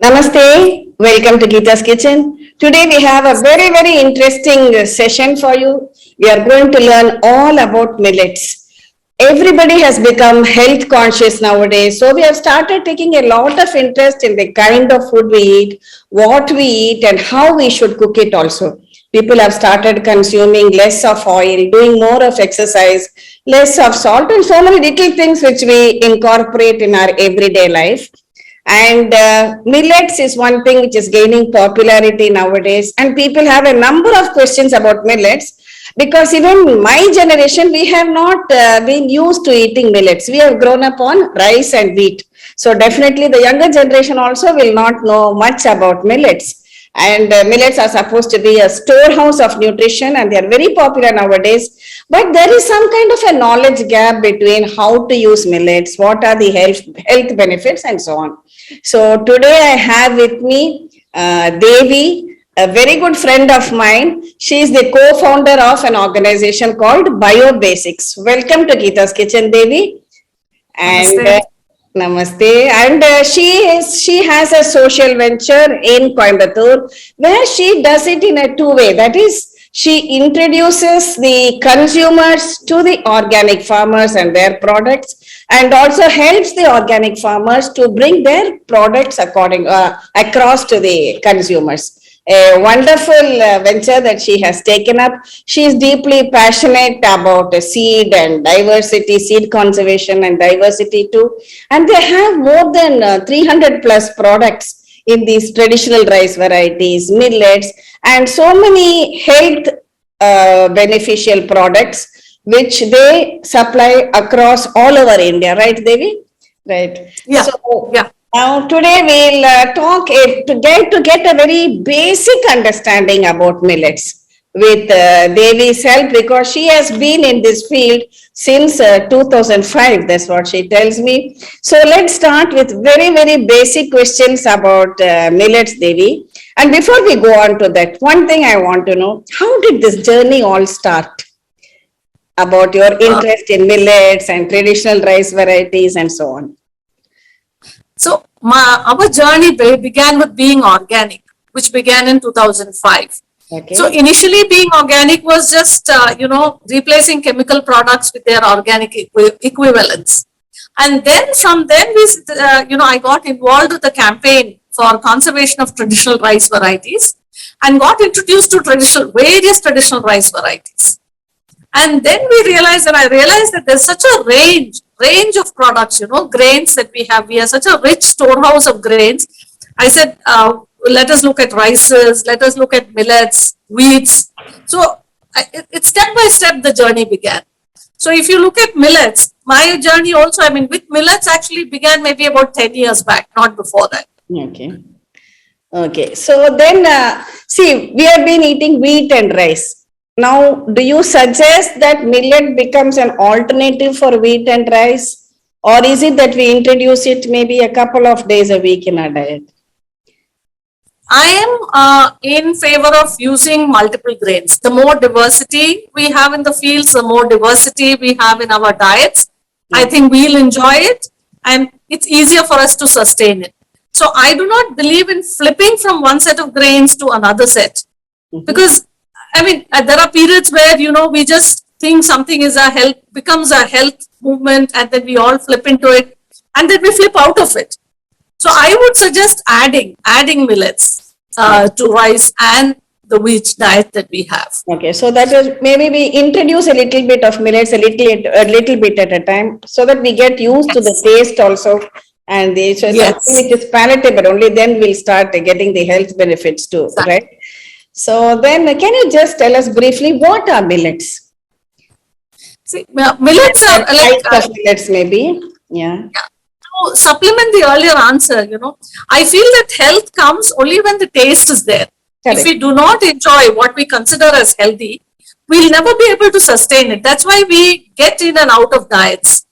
Namaste, welcome to Gita's Kitchen. Today we have a very interesting session for you. We are going to learn all about millets. Everybody has become health conscious nowadays. So we have started taking a lot of interest in the kind of food we eat, what we eat and how we should cook it also. People have started consuming less of oil, doing more of exercise, less of salt and so many little things which we incorporate in our everyday life. And millets is one thing which is gaining popularity nowadays. And people have a number of questions about millets because even my generation, we have not been used to eating millets. We have grown up on rice and wheat. So definitely the younger generation also will not know much about millets. And millets are supposed to be a storehouse of nutrition and they are very popular nowadays. But there is some kind of a knowledge gap between how to use millets, what are the health benefits and so on. So today I have with me Devi, a very good friend of mine. She is the co-founder of an organization called BioBasics. Welcome to Gita's Kitchen, Devi. And Namaste. And she has a social venture in Coimbatore where she does it in a two-way. That is, she introduces the consumers to the organic farmers and their products, and also helps the organic farmers to bring their products across to the consumers. A wonderful venture that she has taken up. She is deeply passionate about seed and diversity, seed conservation and diversity too. And they have more than 300 plus products in these traditional rice varieties, millets, and so many health beneficial products which they supply across all over India. Right, Devi? Right. Yeah. So, yeah. Now today we'll talk to get a very basic understanding about millets with Devi's help because she has been in this field since 2005. That's what she tells me. So let's start with very basic questions about millets, Devi. And before we go on to that, one thing I want to know, how did this journey all start? About your interest in millets and traditional rice varieties and so on. So our journey began with being organic, which began in 2005. Okay. So initially being organic was just, replacing chemical products with their organic equivalents. And then from then, I got involved with the campaign for conservation of traditional rice varieties and got introduced to various traditional rice varieties. And then I realized that there's such a range of products, grains that we have. We are such a rich storehouse of grains. I said, let us look at rices, let us look at millets, wheats. So it's step by step the journey began. So if you look at millets, my journey also, with millets actually began maybe about 10 years back, not before that. Okay. So then, see, we have been eating wheat and rice. Now, do you suggest that millet becomes an alternative for wheat and rice? Or is it that we introduce it maybe a couple of days a week in our diet? I am in favor of using multiple grains. The more diversity we have in the fields, the more diversity we have in our diets, I think we'll enjoy it and it's easier for us to sustain it. So I do not believe in flipping from one set of grains to another set. Because there are periods where, we just think something is becomes a health movement and then we all flip into it and then we flip out of it. So I would suggest adding millets to rice and the wheat diet that we have. Okay, so that is maybe we introduce a little bit of millets, a little bit at a time so that we get used to the taste also. And so something which is palatable, only then we'll start getting the health benefits too, right? So then can you just tell us briefly what are millets? See, millets are like millets maybe. Yeah. To supplement the earlier answer, I feel that health comes only when the taste is there. Correct. If we do not enjoy what we consider as healthy, we'll never be able to sustain it. That's why we get in and out of diets.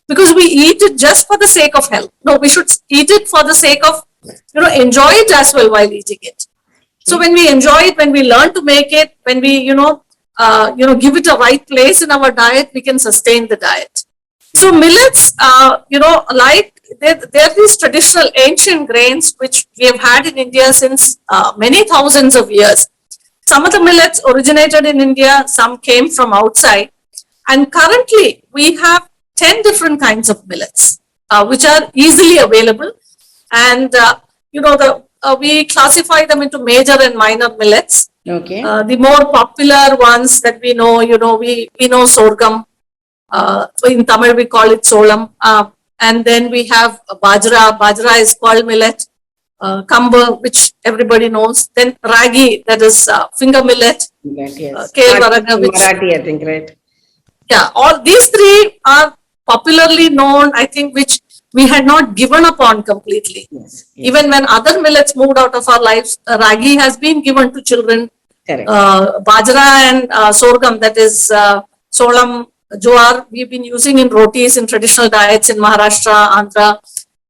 Because we eat it just for the sake of health. No, we should eat it for the sake of, enjoy it as well while eating it. So when we enjoy it, when we learn to make it, when we, give it a right place in our diet, we can sustain the diet. So millets, like they're these traditional ancient grains which we have had in India since many thousands of years. Some of the millets originated in India, some came from outside. And currently, we have 10 different kinds of millets, which are easily available. And, we classify them into major and minor millets. Okay. The more popular ones that we know, we know sorghum. In Tamil, we call it solam. And then we have bajra. Bajra is called millet. Kamba, which everybody knows. Then ragi, that is finger millet. Yes. Kale varaga, which Marathi, I think, right? yeah, all these three are popularly known, I think, which we had not given up on completely. Yes. Even when other millets moved out of our lives, ragi has been given to children. Correct. Bajra and sorghum, that is solam, jowar, we've been using in rotis in traditional diets in Maharashtra, Andhra,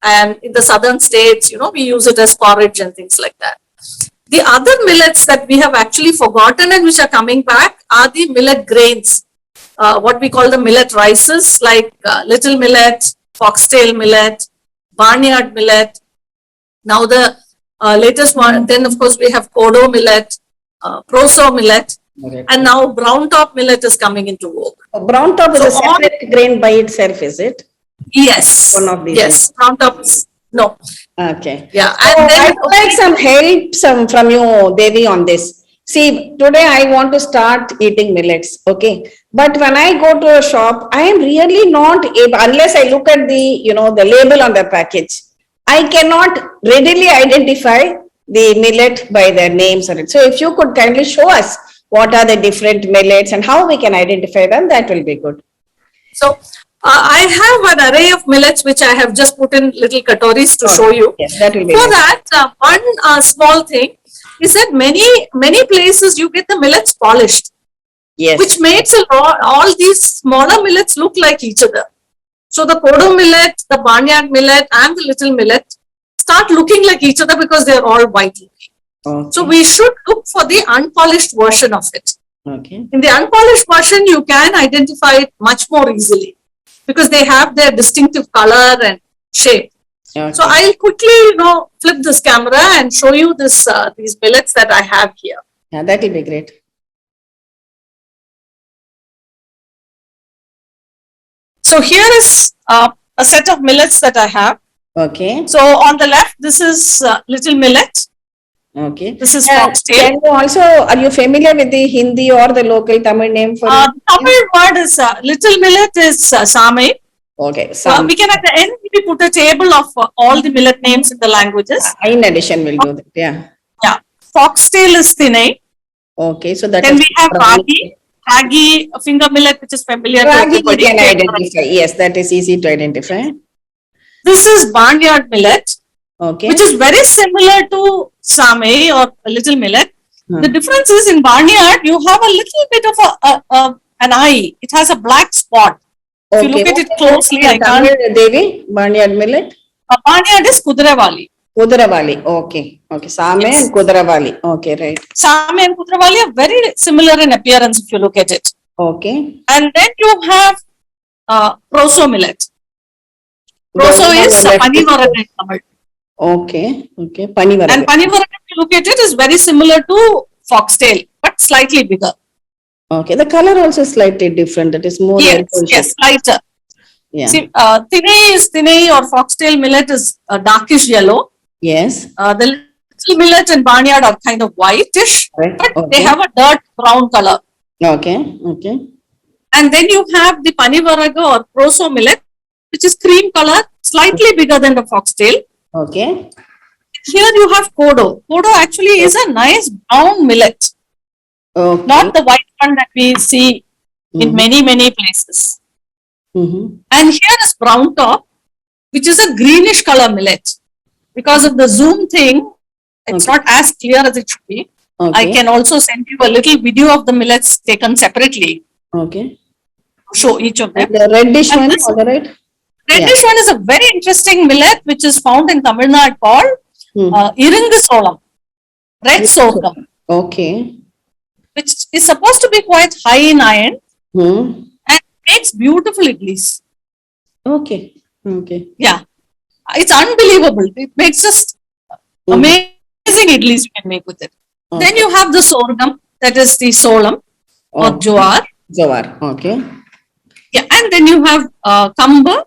and in the southern states, we use it as porridge and things like that. The other millets that we have actually forgotten and which are coming back are the millet grains. What we call the millet rices, like little millet, foxtail millet, barnyard millet. Now the latest one, then of course we have kodo millet, proso millet, Okay. and now brown top millet is coming into vogue. Brown top is So a separate grain by itself, is it? Yes. One of these. Yes, brown top is, no. Okay. Yeah. So And I then, would like some help from you, Devi, on this. See, today I want to start eating millets, okay? But when I go to a shop, I am really not able, unless I look at the label on the package, I cannot readily identify the millet by their names on it. So if you could kindly show us what are the different millets and how we can identify them, that will be good. so I have an array of millets which I have just put in little katoris to show you. Yes, that will be For good. that, one small thing is that many places you get the millets polished, Yes. which makes all these smaller millets look like each other. So the kodo millet, the barnyard millet, and the little millet start looking like each other because they're all white looking. Okay. So we should look for the unpolished version of it. Okay. In the unpolished version, you can identify it much more easily because they have their distinctive color and shape. Okay. So I'll quickly, flip this camera and show you these millets that I have here. Yeah, that will be great. So here is a set of millets that I have. Okay. So on the left, this is little millet. Okay. This is Can foxtail. you also, are you familiar with the Hindi or the local Tamil name for it? Tamil word is little millet is samai. Okay. We can at the end we put a table of all the millet names in the languages. In addition, we'll do that. Yeah. Yeah. Foxtail is thinai. Okay. So that Then is we have ragi, finger millet, which is familiar to Ragi we everybody. can identify. Yes, that is easy to identify. This is barnyard millet, Okay. which is very similar to samai or a little millet. Hmm. The difference is in barnyard, you have a little bit of an eye. It has a black spot. If you look at it closely, I can't. Devi, barnyard millet. Barnyard is kudravali. Kudravali. Okay. Okay. Same Yes. and Kudravali. Okay, right. Samai and kudravali are very similar in appearance if you look at it. Okay. And then you have proso millet. Proso The is one on the panivaraga left. in Tamil. Okay. Okay. Panivaraga. And panivaraga, if you look at it, is very similar to foxtail, but slightly bigger. Okay. The color also is slightly different. That is more Yes, yellowish. yes, lighter. Yeah. See, thinai or foxtail millet is darkish yellow. Yes. The little millet and barnyard are kind of whitish, Right. but Okay. they have a dirt brown color. Okay. Okay. And then you have the panivaraga or proso millet, which is cream color, slightly bigger than the foxtail. Okay. Here you have kodo. Kodo actually is a nice brown millet, Okay. not the white one that we see in Mhm. many places. Mm-hmm. And here is brown top, which is a greenish color millet. Because of the zoom thing, it's not as clear as it should be. Okay. I can also send you a little video of the millets taken separately Okay. to show each of them. And the reddish And one, this- on the right? Reddish one is a very interesting millet which is found in Tamil Nadu called Hmm. Irungu solam, red sorghum, Okay. which is supposed to be quite high in iron Hmm. and makes beautiful idlis. Okay. Okay. Yeah. It's unbelievable. It makes just amazing idlis you can make with it. Okay. Then you have the sorghum, that is the solam or Okay. jowar. Jowar. Okay. Yeah, and then you have kamba,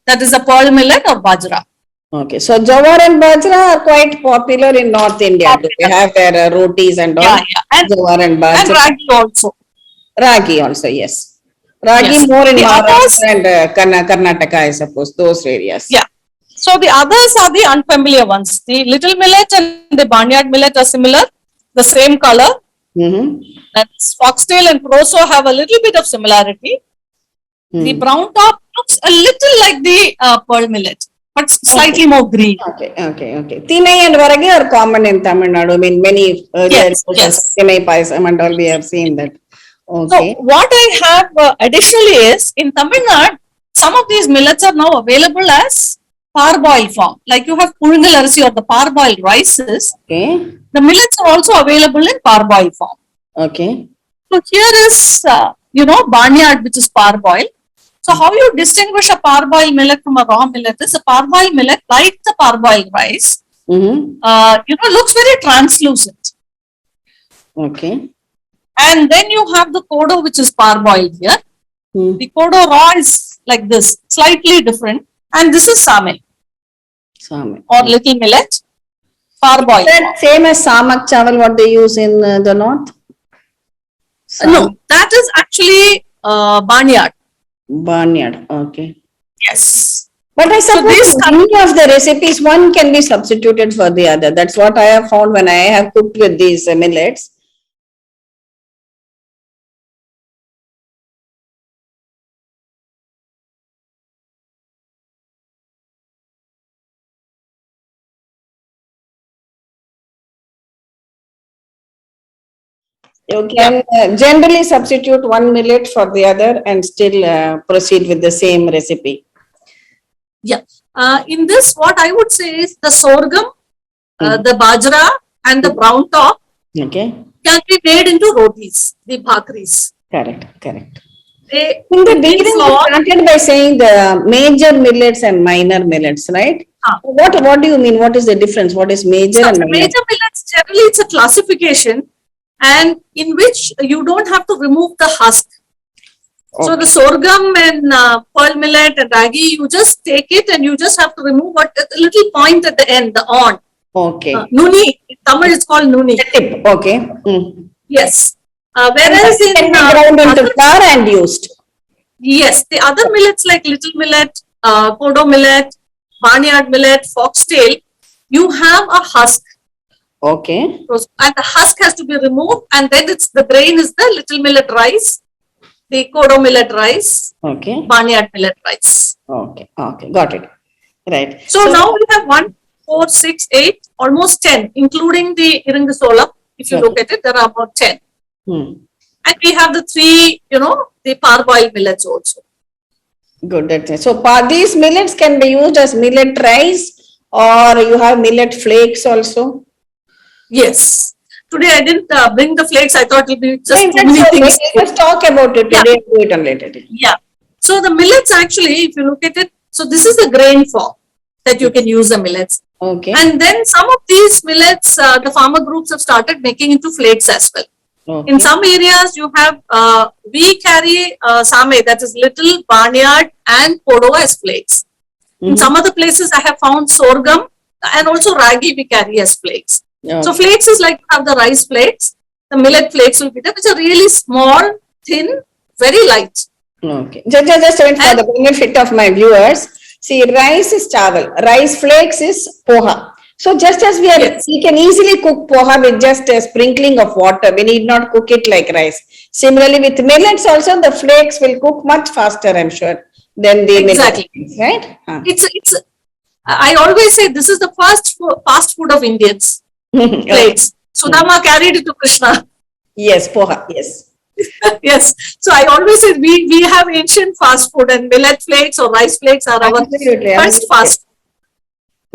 that is the pearl millet or bajra. Okay. So jowar and bajra are quite popular in North India. Do they have their rotis and all? Yeah, yeah. Jowar and And bajra. ragi also. Ragi also, yes. Ragi Yes. more in The others- Maharashtra and Karnataka, I suppose, those areas. Yeah. So the others are the unfamiliar ones. The little millet and the barnyard millet are similar, the same color. Mm-hmm. That's foxtail and proso have a little bit of similarity. The brown top looks a little like the pearl millet, but slightly more green. Okay. Thinai and varagi are common in Tamil Nadu. I mean, many earlier Yes. Thinai paisam and all we have seen that. Okay. So what I have additionally is in Tamil Nadu, some of these millets are now available as parboiled form. Like you have pulungal arasi or the parboiled rices. Okay. The millets are also available in parboiled form. Okay. So here is, barnyard, which is parboiled. So how you distinguish a parboiled millet from a raw millet is a parboiled millet, like the parboiled rice, Mm-hmm. looks very translucent. Okay. And then you have the kodo, which is parboiled here. Mm. The kodo raw is like this, slightly different. And this is same Same. or little millet, parboiled. Is that same as samak chawal, what they use in the north? No, that is actually barnyard. Barnyard. Okay. Yes. But I suppose these many of the recipes, one can be substituted for the other. That's what I have found when I have cooked with these millets. You can generally substitute one millet for the other and still proceed with the same recipe. Yeah. In this, what I would say is the sorghum, the bajra, and the brown top Okay. can be made into rotis, the bhakris. Correct. They, In the in beginning, you flour- started by saying the major millets and minor millets, right? What do you mean? What is the difference? What is major So and minor? major millets, generally it's a classification and in which you don't have to remove the husk. So the sorghum and pearl millet and ragi, you just take it and you just have to remove what a little point at the end, the on. Okay. Nuni, in Tamil it's called nuni. Tip. Okay. Yes. Whereas in can be ground into other- flour and used. yes, the other millets like little millet, kodo millet, barnyard millet, foxtail, you have a husk. Okay. And the husk has to be removed and then the grain is the little millet rice, the kodo millet rice, Okay. barnyard millet rice. Okay. Got it. Right. So now we have 1, 4, 6, 8, almost 10, including the iringasola. If you look at it, there are about 10. And we have the 3, the parboiled millets also. Good. That's it. So these millets can be used as millet rice or you have millet flakes also. Yes. Today I didn't bring the flakes. I thought it would be just Right, too many that's okay. things. Let's talk about it today. Do it on later. Yeah. So the millets actually, if you look at it, so this is the grain form that you can use the millets. Okay. And then some of these millets, the farmer groups have started making into flakes as well. Okay. In some areas, you have, we carry same, that is little, barnyard and kodo as flakes. In some other places, I have found sorghum and also ragi we carry as flakes. Okay. So flakes is like have the rice flakes, the millet flakes will be there, which are really small, thin, very light. Okay. Just for the benefit of my viewers, see, rice is chawal, rice flakes is poha. So just as we can easily cook poha with just a sprinkling of water. We need not cook it like rice. Similarly, with millets also, the flakes will cook much faster, I'm sure, than the Exactly. millets, right? It's. I always say this is the fast food of Indians. Flakes. Sudama carried it to Krishna. Yes, poha. Yes. Yes. So I always say we have ancient fast food and millet flakes or rice flakes are our Absolutely. first fast food.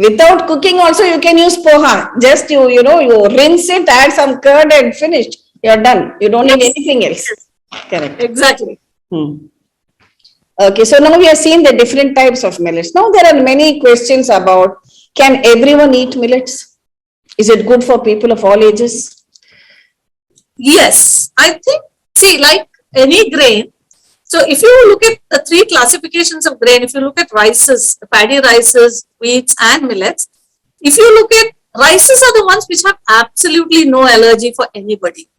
Without cooking also you can use poha. Just you rinse it, add some curd and finished. You're done. You don't need anything else. Correct. Exactly. Okay, so now we have seen the different types of millets. Now there are many questions about, can everyone eat millets? Is it good for people of all ages? Yes, I think, see, like any grain, so if you look at the three classifications of grain, if you look at rices, the paddy rices, wheats and millets, if you look at rices are the ones which have absolutely no allergy for anybody.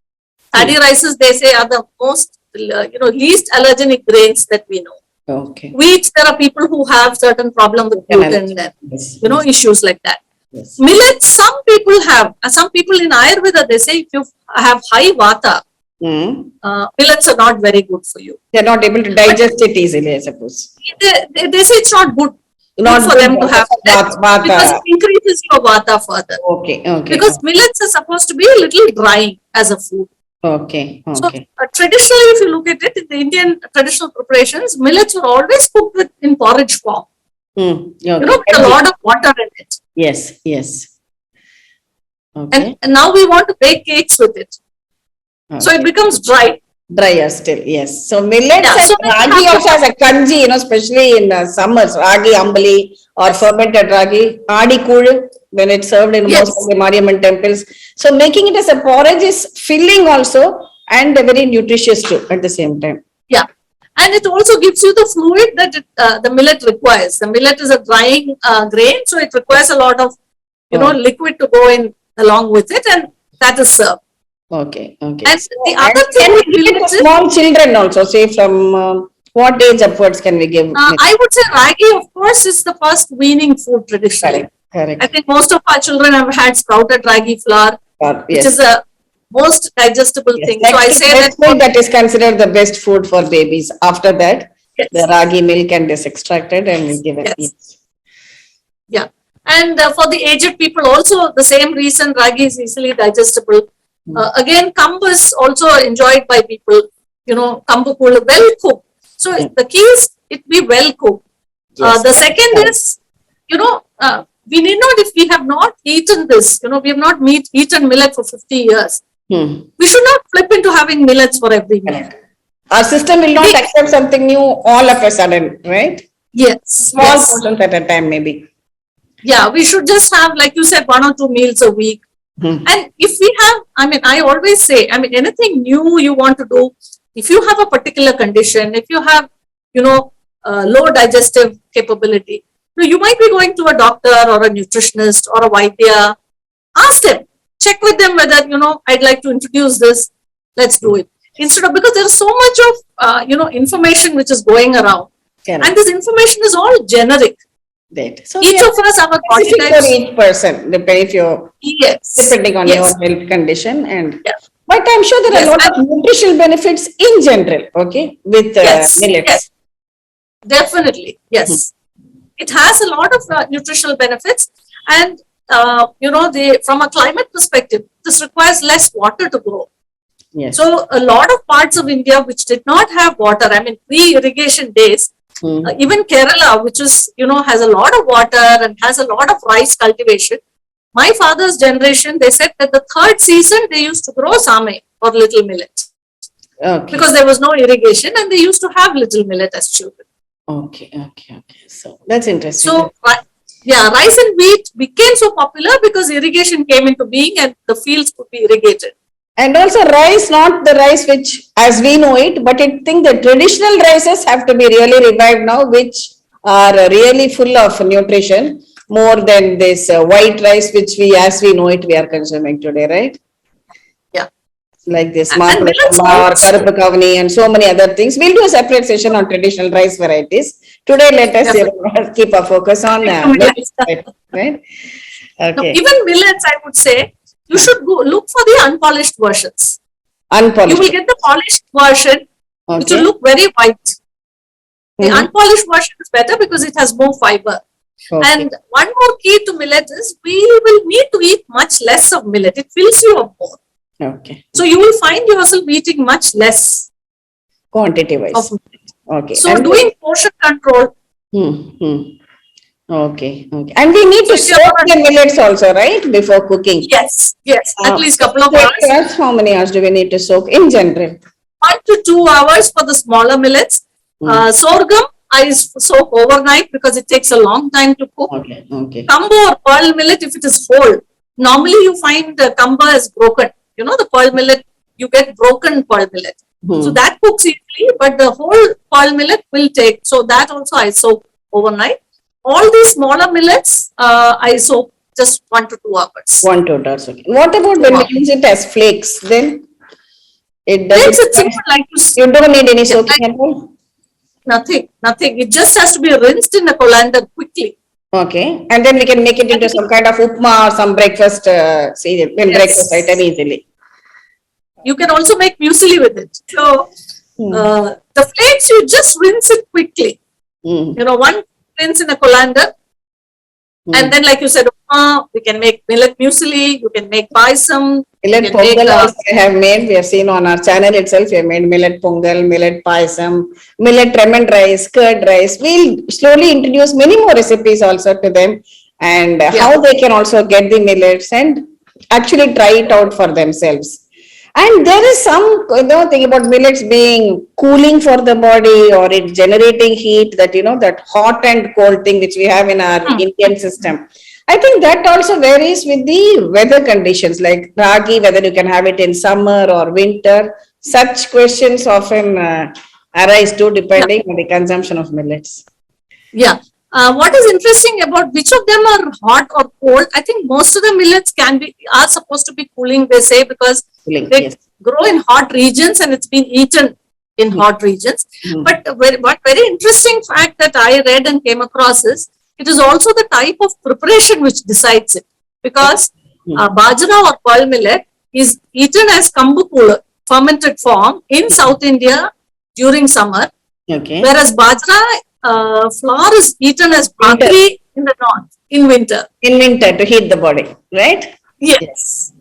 Paddy rices, they say, are the most, least allergenic grains that we know. Okay. Wheats, there are people who have certain problem with gluten and, Yes, issues like that. yes. Millets, some people have, some people in Ayurveda, they say if you have high vata, millets are not very good for you. They're not able to digest it easily, I suppose. They say it's not good, Not for good them to have vata. that because it increases your vata further. Okay, okay. Because millets are supposed to be a little dry as a food. Okay, So okay. traditionally, if you look at it, in the Indian traditional preparations, millets were always cooked in porridge form. Okay. With a lot of water in it. Yes, yes. Okay. And now we want to bake cakes with it. So it becomes dry. Drier still, yes. So millets Yeah, and so ragi also has a kanji, especially in summers, ragi ambali or fermented ragi, adi kool, when it's served in most of the Mariamman temples. So making it as a porridge is filling also and very nutritious too at the same time. Yeah. And it also gives you the fluid that the millet requires. The millet is a drying grain, so it requires a lot of, liquid to go in along with it, and that is served. Okay, okay. And the other thing with millets is, small children also, say from what age upwards can we give? I would say ragi, of course, is the first weaning food traditionally. Correct. I think most of our children have had sprouted ragi flour, which is the most digestible thing. So I say that is considered the best food for babies. After that, the ragi milk and is extracted and we give it. Yes. Yeah. And for the aged people also, the same reason ragi is easily digestible. Again, kambu is also enjoyed by people, kambu kool, well cooked. So the key is it be well cooked. The second is, we need not, if we have not eaten this, we have not eaten millet for 50 years. We should not flip into having millets for every meal. Our system will not accept something new all of a sudden, right? Yes. Small portions at a time, maybe. Yeah, we should just have, like you said, 1 or 2 meals a week. And if we have, I always say, anything new you want to do, if you have a particular condition, if you have, low digestive capability, you might be going to a doctor or a nutritionist or a vaidya. Ask them, check with them whether, I'd like to introduce this, let's do it. Instead of, because there's so much of, information which is going around. And this information is all generic. So each of us have a body type. For each person, depending on your health condition. But I'm sure there are a lot of nutritional benefits in general, with millets. Yes. Definitely, yes. It has a lot of nutritional benefits, and from a climate perspective, this requires less water to grow. Yes. So a lot of parts of India which did not have water, pre-irrigation days, even Kerala, which is, has a lot of water and has a lot of rice cultivation. My father's generation, they said that the third season they used to grow same or little millet. Because there was no irrigation and they used to have little millet as children. Okay. So that's interesting. So, rice and wheat became so popular because irrigation came into being and the fields could be irrigated. And also rice, not the rice which as we know it, but I think the traditional rices have to be really revived now, which are really full of nutrition, more than this white rice, which as we know it, we are consuming today, right? Yeah. Like this, Karuppu Kavani and so many other things. We'll do a separate session on traditional rice varieties. Today, let us keep our focus on millets, right? Okay. Now, even millets, I would say, you should go look for the unpolished versions. Unpolished. You will get the polished version, which will look very white. The unpolished version is better because it has more fiber. And one more key to millet is we will need to eat much less of millet. It fills you up more. So you will find yourself eating much less. Quantity-wise. So and doing portion control. Okay. And we need to soak the millets also, right? Before cooking. Yes. At least couple of hours. How many hours do we need to soak in general? 1 to 2 hours for the smaller millets Sorghum, I soak overnight because it takes a long time to cook. Okay. Okay. Kambu or pearl millet, if it is whole, normally you find the kamba is broken. You know, the pearl millet, you get broken pearl millet. So that cooks easily, but the whole pearl millet will take. So that also I soak overnight. All these smaller millets, I soak just 1 to 2 hours. 1 to 2 hours. Okay. What about when we use it as flakes? Then it doesn't. It's simple, like you don't need any soaking at all. Nothing. It just has to be rinsed in a colander quickly. Okay, and then we can make it into some kind of upma or some breakfast breakfast item easily. You can also make muesli with it. So the flakes, you just rinse it quickly. You know, one rinse in a colander, and then, like you said, we can make millet muesli. You can make paisam. Millet pongal also I have made. We have seen on our channel itself. We have made millet pongal, millet paisam, millet lemon rice, curd rice. We'll slowly introduce many more recipes also to them, and how they can also get the millets and actually try it out for themselves. And there is some thing about millets being cooling for the body, or it generating heat, that that hot and cold thing which we have in our Indian system. I think that also varies with the weather conditions, like ragi, whether you can have it in summer or winter. Such questions often arise too, depending on the consumption of millets. Yeah. What is interesting about which of them are hot or cold? I think most of the millets are supposed to be cooling, they say, because they grow in hot regions and it's been eaten in hot regions. But one very interesting fact that I read and came across is, it is also the type of preparation which decides it. Because bajra or pearl millet is eaten as kambu, fermented form, in South India during summer. Okay. Whereas bajra flour is eaten as bhakri in the north in winter. In winter to heat the body, right? Yes.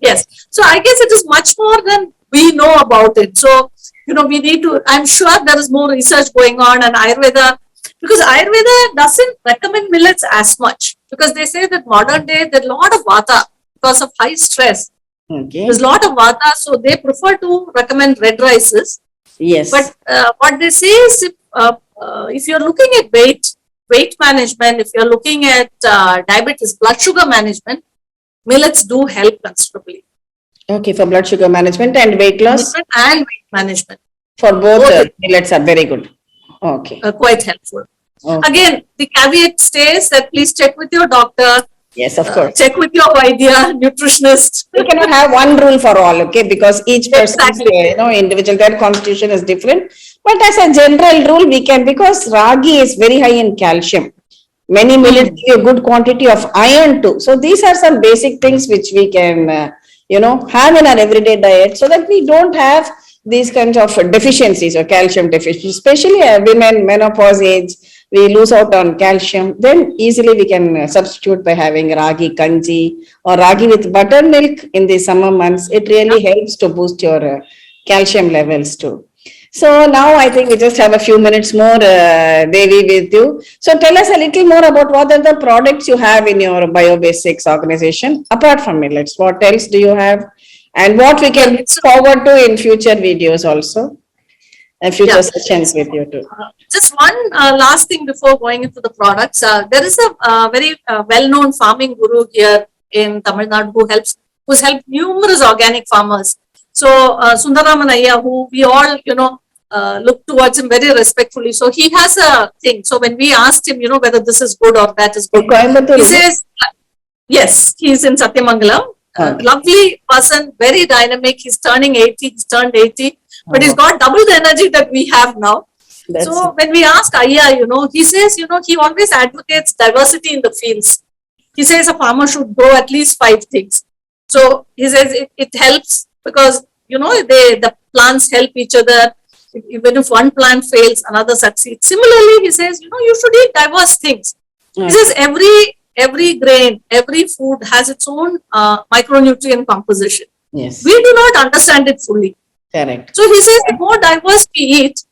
So I guess it is much more than we know about it. So, we need to, I'm sure there is more research going on, and Ayurveda, because Ayurveda doesn't recommend millets as much, because they say that modern day there's a lot of vata because of high stress. Okay. There's a lot of vata, so they prefer to recommend red rices. Yes. But what they say is, if you're looking at weight management, if you're looking at diabetes, blood sugar management, millets do help considerably. Okay, for blood sugar management and weight loss? And weight management. For both millets are very good. Okay. Quite helpful. Okay. Again, the caveat stays that please check with your doctor. Yes, of course. Check with your Vaidya, nutritionist. We cannot have one rule for all, okay? Because each person's individual, their constitution is different. But as a general rule, we can, because ragi is very high in calcium. Many millets give a good quantity of iron too. So these are some basic things which we can, have in our everyday diet, so that we don't have these kinds of deficiencies or calcium deficiencies, especially women, menopause age, we lose out on calcium. Then easily we can substitute by having ragi kanji or ragi with buttermilk in the summer months. It really helps to boost your calcium levels too. So now I think we just have a few minutes more, Devi, with you. So tell us a little more about what are the products you have in your BioBasics organization, apart from millets. What else do you have? And what we can look forward to in future videos also, and future sessions with you too. Just one last thing before going into the products. There is a very well-known farming guru here in Tamil Nadu who's helped numerous organic farmers. So Sundaraman Ayya, who we all, look towards him very respectfully. So he has a thing. So when we asked him, whether this is good or that is good, he says, yes, he's in Satyamangalam. Lovely person, very dynamic. He's turning 80, he's turned 80, but he's got double the energy that we have now. So when we ask Ayya, he says, he always advocates diversity in the fields. He says a farmer should grow at least 5 things. So he says it helps because, the plants help each other. Even if one plant fails, another succeeds. Similarly, he says, you should eat diverse things. He says every grain, every food has its own micronutrient composition. Yes. We do not understand it fully. Correct. So he says the more diverse we eat,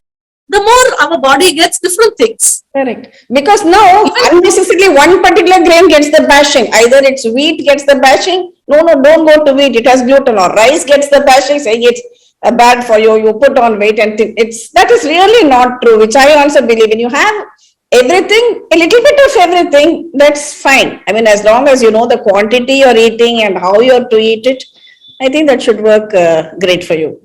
the more our body gets different things. Correct. Because now unnecessarily one particular grain gets the bashing. Either it's wheat gets the bashing. No, don't go to wheat. It has gluten. Or rice gets the bashing, saying it's bad for you, you put on weight, and that is really not true, which I also believe in. You have everything, a little bit of everything, that's fine. I mean, as long as you know the quantity you're eating and how you're to eat it, I think that should work great for you,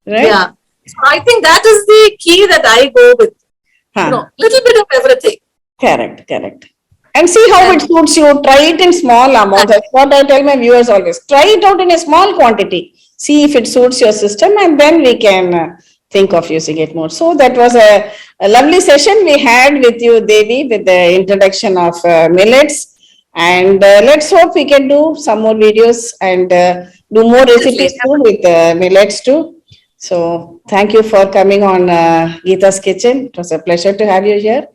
right? Yeah. So I think that is the key that I go with. Little bit of everything. Correct. And see how it suits you. Try it in small amounts. That's what I tell my viewers always. Try it out in a small quantity. See if it suits your system, and then we can think of using it more. So that was a lovely session we had with you, Devi, with the introduction of millets. And let's hope we can do some more videos and do more recipes too with millets too. So thank you for coming on Gita's Kitchen. It was a pleasure to have you here.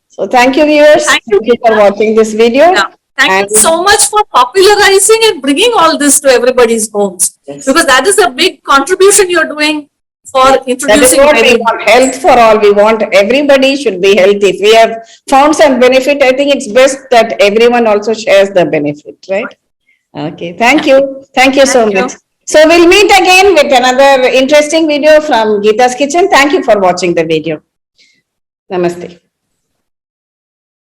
So thank you, viewers. Thank you for watching this video. Yeah. Thank you so much for popularizing and bringing all this to everybody's homes. Yes. Because that is a big contribution you're doing for introducing. That is what we want, health for all. We want everybody should be healthy. If we have found some benefit, I think it's best that everyone also shares the benefit, right? Okay, thank you. Thank you so much. So we'll meet again with another interesting video from Gita's Kitchen. Thank you for watching the video. Namaste.